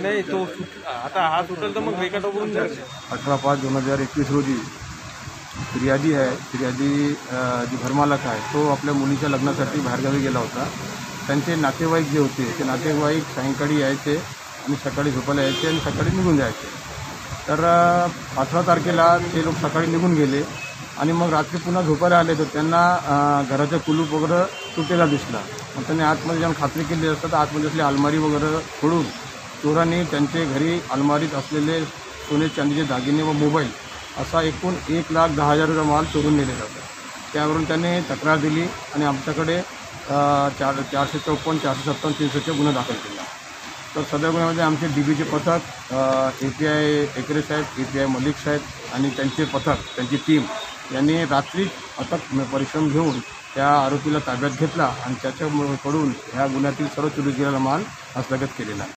नाही तो आता हा सुटेल तर मग रेकाटोवरून 18/5/2021 रोजी फिर्यादी जी घरमालक आहे तो आपल्या मुलीच्या लग्नासाठी बाहेरगावी गेला होता। त्यांचे नातेवाईक जे होते ते नातेवाईक सायंकाळी यायचे आणि सकाळी झोपायला यायचे आणि सकाळी निघून जायचे। तर 18 तारखेला ते लोक सकाळी निघून गेले आणि मग रात्री पुन्हा झोपायला आले तर त्यांना घराचं कुलूप वगैरे तुटलेला दिसला। मग त्यांनी आतमध्ये जाऊन खात्री केली असता तर आतमध्ये असलेली अलमारी वगैरे फोडून चोरांनी त्यांचे घरी अलमारीत असलेले सोने चांदीचे दागिने व मोबाईल असा एकूण 1,10,000 रुपये माल चोरून नेलेला होता। त्यावरून त्यांनी तक्रार दिली आणि आमच्याकडे 454, 457, 300चे गुन्हा दाखल केला। तर सदर गुन्ह्यामध्ये आमचे DBचे पथक API एकरे साहेब, API मलिक साहेब आणि त्यांचे पथक त्यांची टीम यांनी रात्री अथक परिश्रम घेऊन त्या आरोपीला ताब्यात घेतला आणि त्याच्याकडून ह्या गुन्ह्यातील सर्व चोरी गेलेला माल हस्तगत केलेला आहे।